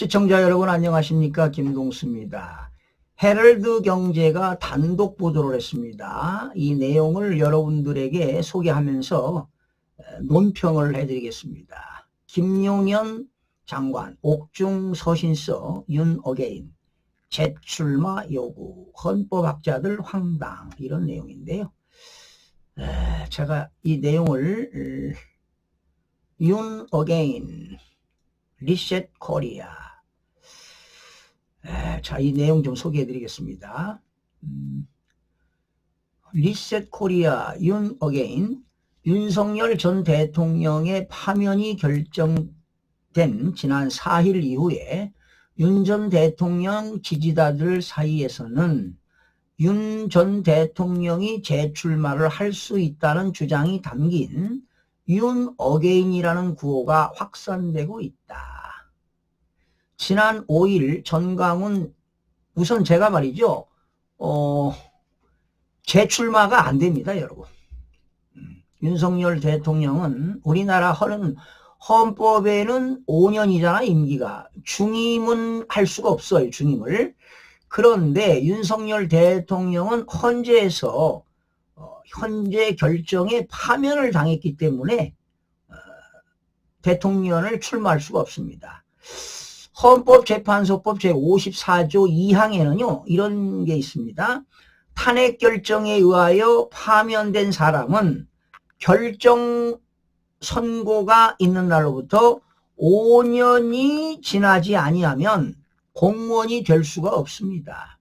시청자 여러분 안녕하십니까? 김동수입니다. 헤럴드 경제가 단독 보도를 했습니다. 이 내용을 여러분들에게 소개하면서 논평을 해드리겠습니다. 김용현 장관 옥중서신서 윤 어게인 재출마 요구 헌법학자들 황당 이런 내용인데요. 제가 이 내용을 윤 어게인 리셋 코리아 자, 이 내용 좀 소개해 드리겠습니다. 리셋 코리아 윤 어게인 윤석열 전 대통령의 파면이 결정된 지난 4일 이후에 윤 전 대통령 지지자들 사이에서는 윤 전 대통령이 재출마를 할 수 있다는 주장이 담긴 윤 어게인이라는 구호가 확산되고 있다. 지난 5일 전광훈 우선 제가 말이죠. 재출마가 안 됩니다, 여러분. 윤석열 대통령은 우리나라 헌법에는 5년이잖아, 임기가. 중임은 할 수가 없어요, 중임을. 그런데 윤석열 대통령은 헌재에서 현재 결정에 파면을 당했기 때문에 대통령을 출마할 수가 없습니다. 헌법재판소법 제54조 2항에는요 이런 게 있습니다. 탄핵 결정에 의하여 파면된 사람은 결정 선고가 있는 날로부터 5년이 지나지 아니하면 공무원이 될 수가 없습니다.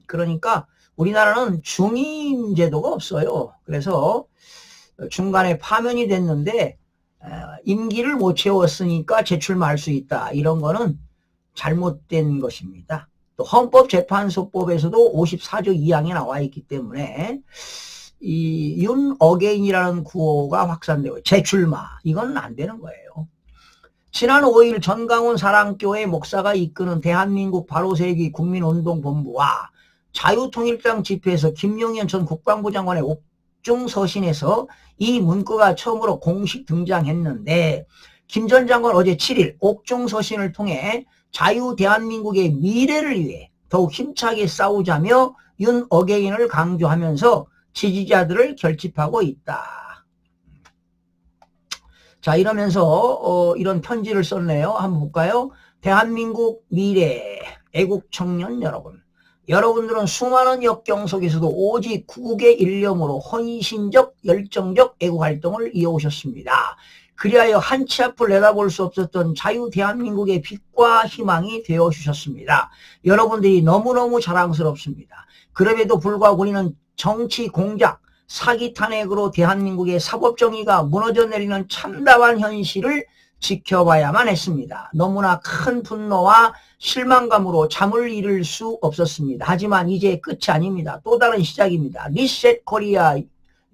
그러니까 우리나라는 중임 제도가 없어요. 그래서 중간에 파면이 됐는데 임기를 못 채웠으니까 재출마할 수 있다. 이런 거는 잘못된 것입니다. 또 헌법재판소법에서도 54조 2항에 나와 있기 때문에 이 윤 어게인이라는 구호가 확산되고 재출마 이건 안 되는 거예요. 지난 5일 전광훈 사랑교회 목사가 이끄는 대한민국 바로세우기 국민운동본부와 자유통일당 집회에서 김용현 전 국방부 장관의 옥중서신에서 이 문구가 처음으로 공식 등장했는데 김 전 장관 어제 7일 옥중서신을 통해 자유 대한민국의 미래를 위해 더욱 힘차게 싸우자며 윤 어게인을 강조하면서 지지자들을 결집하고 있다. 자, 이러면서 이런 편지를 썼네요. 한번 볼까요? 대한민국 미래 애국 청년 여러분, 여러분들은 수많은 역경 속에서도 오직 국의 일념으로 헌신적 열정적 애국활동을 이어오셨습니다. 그리하여 한치 앞을 내다볼 수 없었던 자유 대한민국의 빛과 희망이 되어주셨습니다. 여러분들이 너무너무 자랑스럽습니다. 그럼에도 불구하고 우리는 정치 공작, 사기 탄핵으로 대한민국의 사법정의가 무너져 내리는 참담한 현실을 지켜봐야만 했습니다. 너무나 큰 분노와 실망감으로 잠을 이룰 수 없었습니다. 하지만 이제 끝이 아닙니다. 또 다른 시작입니다. 리셋 코리아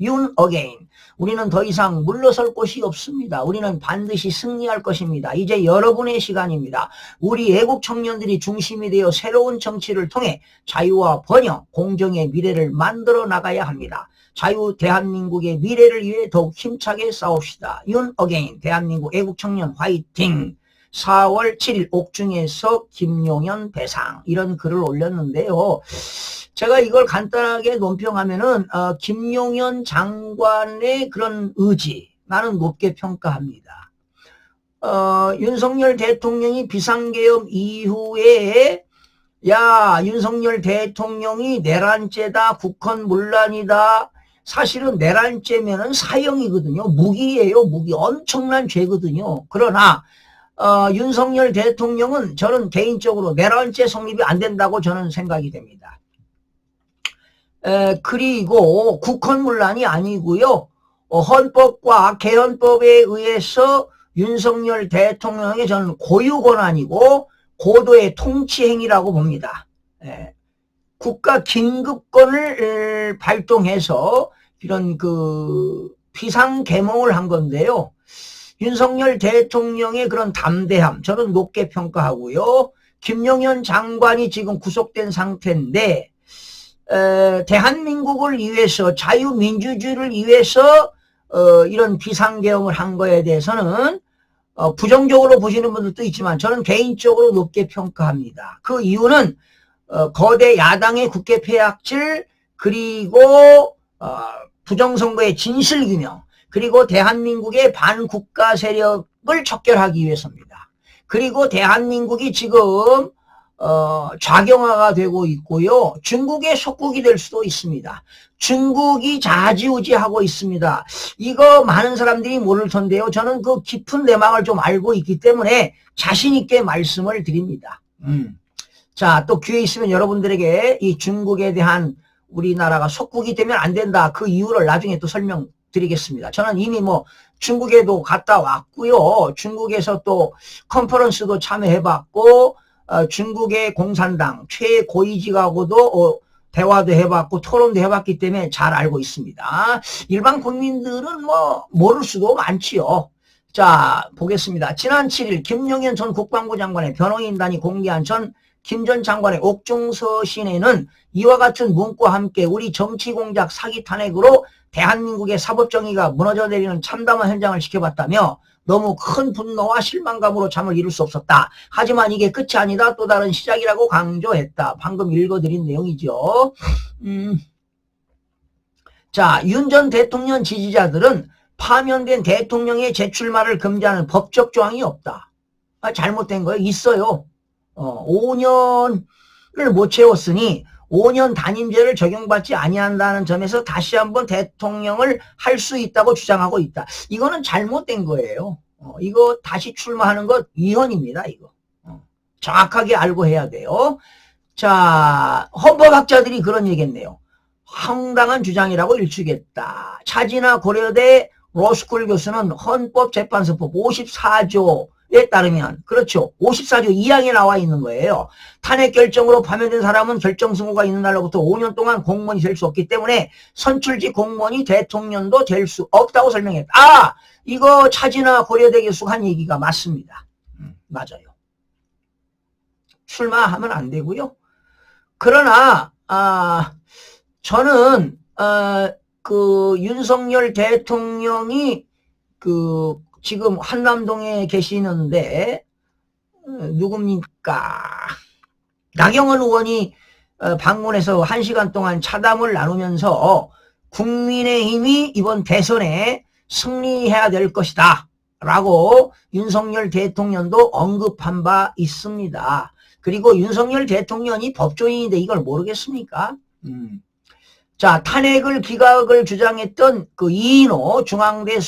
윤 어게인. 우리는 더 이상 물러설 곳이 없습니다. 우리는 반드시 승리할 것입니다. 이제 여러분의 시간입니다. 우리 애국 청년들이 중심이 되어 새로운 정치를 통해 자유와 번영, 공정의 미래를 만들어 나가야 합니다. 자유 대한민국의 미래를 위해 더욱 힘차게 싸웁시다. 윤 어게인 대한민국 애국청년 화이팅. 4월 7일 옥중에서 김용현 배상 이런 글을 올렸는데요. 제가 이걸 간단하게 논평하면은 김용현 장관의 그런 의지 나는 높게 평가합니다. 윤석열 대통령이 비상계엄 이후에 야 윤석열 대통령이 내란죄다 국헌문란이다. 사실은 내란죄면은 사형이거든요. 무기예요. 무기. 엄청난 죄거든요. 그러나 윤석열 대통령은 저는 개인적으로 내란죄 성립이 안 된다고 저는 생각이 됩니다. 그리고 국헌문란이 아니고요. 헌법과 개헌법에 의해서 윤석열 대통령의 저는 고유권한이고 고도의 통치행위라고 봅니다. 국가 긴급권을 발동해서 이런 비상계몽을 한 건데요. 윤석열 대통령의 그런 담대함 저는 높게 평가하고요. 김용현 장관이 지금 구속된 상태인데 대한민국을 위해서 자유민주주의를 위해서 이런 비상계엄을 한 거에 대해서는 부정적으로 보시는 분들도 있지만 저는 개인적으로 높게 평가합니다. 그 이유는 거대 야당의 국회 폐악질, 그리고 부정선거의 진실규명, 그리고 대한민국의 반국가 세력을 척결하기 위해서입니다. 그리고 대한민국이 지금 좌경화가 되고 있고요. 중국의 속국이 될 수도 있습니다. 중국이 좌지우지하고 있습니다. 이거 많은 사람들이 모를 텐데요. 저는 그 깊은 내막을 좀 알고 있기 때문에 자신 있게 말씀을 드립니다. 자, 또 기회 있으면 여러분들에게 이 중국에 대한 우리나라가 속국이 되면 안 된다. 그 이유를 나중에 또 설명드리겠습니다. 저는 이미 뭐 중국에도 갔다 왔고요. 중국에서 또 컨퍼런스도 참여해봤고 중국의 공산당 최고위직하고도 대화도 해봤고 토론도 해봤기 때문에 잘 알고 있습니다. 일반 국민들은 뭐 모를 수도 많지요. 자, 보겠습니다. 지난 7일 김용현 전 국방부 장관의 변호인단이 공개한 전 김 전 장관의 옥중서신에는 이와 같은 문구와 함께 우리 정치공작 사기 탄핵으로 대한민국의 사법정의가 무너져 내리는 참담한 현장을 지켜봤다며 너무 큰 분노와 실망감으로 잠을 이룰 수 없었다. 하지만 이게 끝이 아니다. 또 다른 시작이라고 강조했다. 방금 읽어드린 내용이죠. 자, 윤 전 대통령 지지자들은 파면된 대통령의 재출마를 금지하는 법적 조항이 없다. 잘못된 거예요. 있어요. 5년을 못 채웠으니 5년 단임제를 적용받지 아니한다는 점에서 다시 한번 대통령을 할 수 있다고 주장하고 있다. 이거는 잘못된 거예요. 이거 다시 출마하는 것 위헌입니다. 이거 정확하게 알고 해야 돼요. 자, 헌법학자들이 그런 얘기했네요. 황당한 주장이라고 일축했다. 차진아 고려대 로스쿨 교수는 헌법재판소법 54조에 따르면, 그렇죠, 54조 2항에 나와 있는 거예요. 탄핵 결정으로 파면된 사람은 결정 승고가 있는 날로부터 5년 동안 공무원이 될 수 없기 때문에 선출직 공무원이 대통령도 될 수 없다고 설명했다. 이거 차진아 고려대 교수가 한 얘기가 맞습니다. 맞아요. 출마하면 안 되고요. 그러나 저는 그 윤석열 대통령이 그 지금 한남동에 계시는데 누굽니까? 나경원 의원이 방문해서 1시간 동안 차담을 나누면서 국민의힘이 이번 대선에 승리해야 될 것이다 라고 윤석열 대통령도 언급한 바 있습니다. 그리고 윤석열 대통령이 법조인인데 이걸 모르겠습니까? 자, 탄핵을 기각을 주장했던 그 이인호 중앙대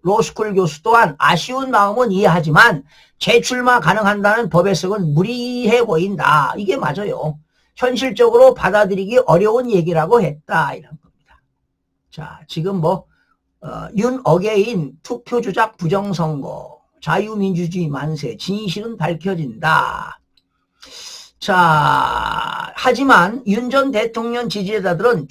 로스쿨 교수 또한 아쉬운 마음은 이해하지만 재출마 가능한다는 법의 해석은 무리해 보인다. 이게 맞아요. 현실적으로 받아들이기 어려운 얘기라고 했다. 이런 겁니다. 자, 지금 뭐 윤 어게인 투표 조작 부정선거 자유민주주의 만세 진실은 밝혀진다. 자, 하지만 윤 전 대통령 지지자들은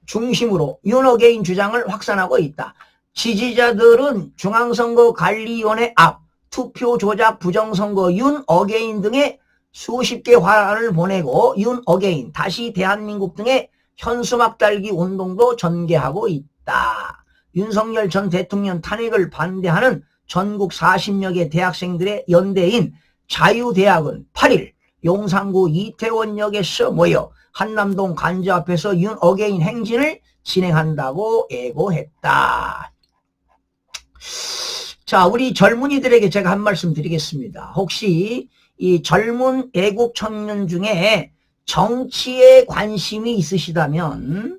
중심으로 윤 어게인 주장을 확산하고 있다. 지지자들은 중앙선거관리위원회 앞 투표 조작 부정선거 윤 어게인 등의 수십 개 화를 보내고 윤 어게인 다시 대한민국 등의 현수막 달기 운동도 전개하고 있다. 윤석열 전 대통령 탄핵을 반대하는 전국 40여 개 대학생들의 연대인 자유대학은 8일 용산구 이태원역에서 모여 한남동 관저 앞에서 윤 어게인 행진을 진행한다고 예고했다. 자, 우리 젊은이들에게 제가 한 말씀 드리겠습니다. 혹시 이 젊은 애국 청년 중에 정치에 관심이 있으시다면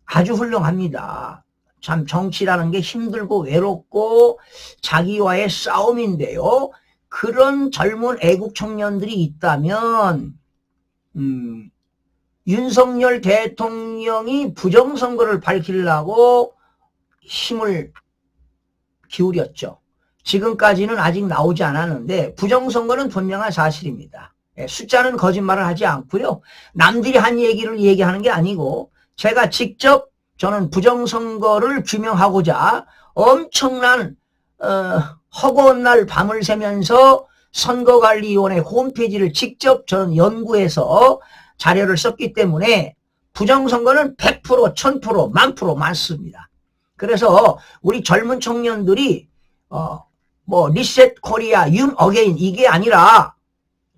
아주 훌륭합니다. 참 정치라는 게 힘들고 외롭고 자기와의 싸움인데요. 그런 젊은 애국 청년들이 있다면 윤석열 대통령이 부정선거를 밝히려고 힘을 기울였죠. 지금까지는 아직 나오지 않았는데 부정선거는 분명한 사실입니다. 숫자는 거짓말을 하지 않고요. 남들이 한 얘기를 얘기하는 게 아니고 제가 직접 저는 부정선거를 규명하고자 엄청난 허구한 날 밤을 새면서 선거관리위원회 홈페이지를 직접 저는 연구해서 자료를 썼기 때문에 부정선거는 100%, 1000%, 10,000% 많습니다. 그래서 우리 젊은 청년들이 뭐 리셋 코리아, 윤 어게인 이게 아니라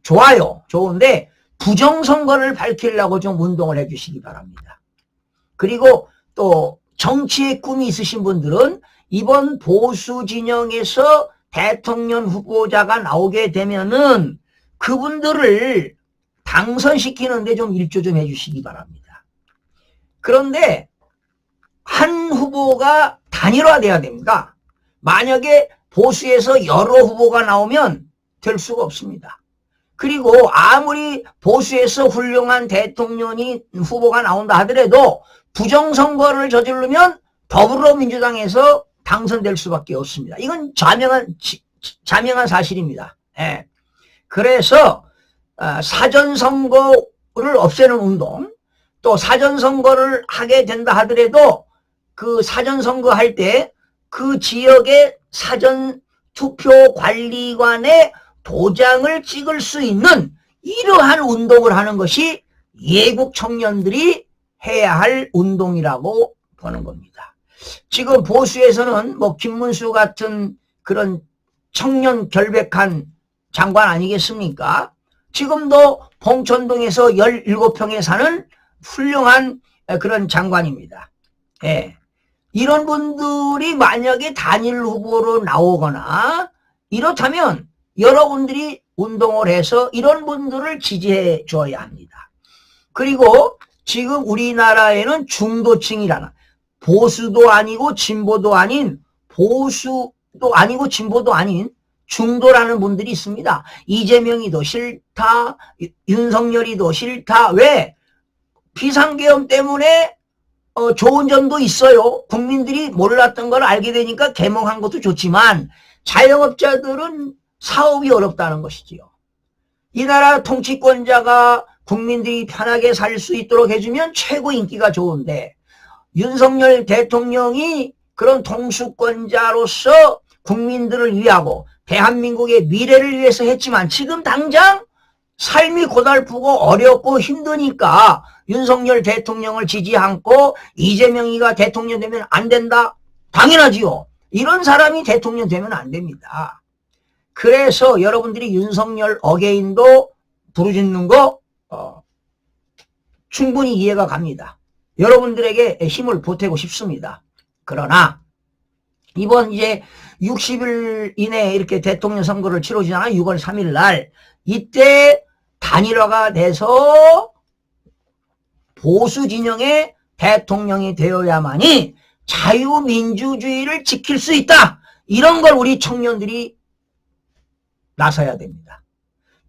좋아요. 좋은데 부정선거를 밝히려고 좀 운동을 해주시기 바랍니다. 그리고 또 정치의 꿈이 있으신 분들은 이번 보수 진영에서 대통령 후보자가 나오게 되면은 그분들을 당선시키는데 좀 일조 좀 해주시기 바랍니다. 그런데 한 후보가 단일화돼야 됩니다. 만약에 보수에서 여러 후보가 나오면 될 수가 없습니다. 그리고 아무리 보수에서 훌륭한 대통령이 후보가 나온다 하더라도 부정선거를 저지르면 더불어민주당에서 당선될 수밖에 없습니다. 이건 자명한 사실입니다. 예. 그래서 사전선거를 없애는 운동, 또 사전선거를 하게 된다 하더라도 그 사전선거 할 때 그 지역의 사전투표관리관의 도장을 찍을 수 있는 이러한 운동을 하는 것이 애국 청년들이 해야 할 운동이라고 보는 겁니다. 지금 보수에서는 뭐 김문수 같은 그런 청년 결백한 장관 아니겠습니까? 지금도 봉천동에서 17평에 사는 훌륭한 그런 장관입니다. 예. 이런 분들이 만약에 단일 후보로 나오거나 이렇다면 여러분들이 운동을 해서 이런 분들을 지지해 줘야 합니다. 그리고 지금 우리나라에는 중도층이라는 보수도 아니고 진보도 아닌 보수도 아니고 진보도 아닌 중도라는 분들이 있습니다. 이재명이 더 싫다, 윤석열이 더 싫다. 왜? 비상계엄 때문에 좋은 점도 있어요. 국민들이 몰랐던 걸 알게 되니까 개몽한 것도 좋지만 자영업자들은 사업이 어렵다는 것이지요. 이 나라 통치권자가 국민들이 편하게 살 수 있도록 해주면 최고 인기가 좋은데 윤석열 대통령이 그런 통수권자로서 국민들을 위하고 대한민국의 미래를 위해서 했지만 지금 당장 삶이 고달프고 어렵고 힘드니까 윤석열 대통령을 지지 않고 이재명이가 대통령 되면 안 된다? 당연하지요. 이런 사람이 대통령 되면 안 됩니다. 그래서 여러분들이 윤석열 어게인도 부르짖는 거 충분히 이해가 갑니다. 여러분들에게 힘을 보태고 싶습니다. 그러나 이번 이제 60일 이내에 이렇게 대통령 선거를 치러지잖아요. 6월 3일 날. 이때 단일화가 돼서 보수 진영의 대통령이 되어야만이 자유민주주의를 지킬 수 있다. 이런 걸 우리 청년들이 나서야 됩니다.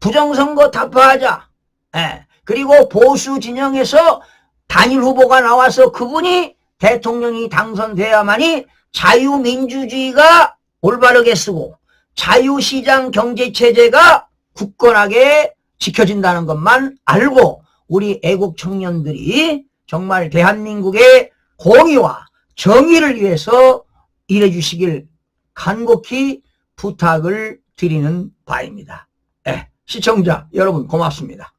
부정선거 타파하자. 예. 그리고 보수 진영에서 단일 후보가 나와서 그분이 대통령이 당선돼야만이 자유민주주의가 올바르게 쓰고 자유시장 경제체제가 굳건하게 지켜진다는 것만 알고 우리 애국 청년들이 정말 대한민국의 공의와 정의를 위해서 일해 주시길 간곡히 부탁을 드리는 바입니다. 네, 시청자 여러분 고맙습니다.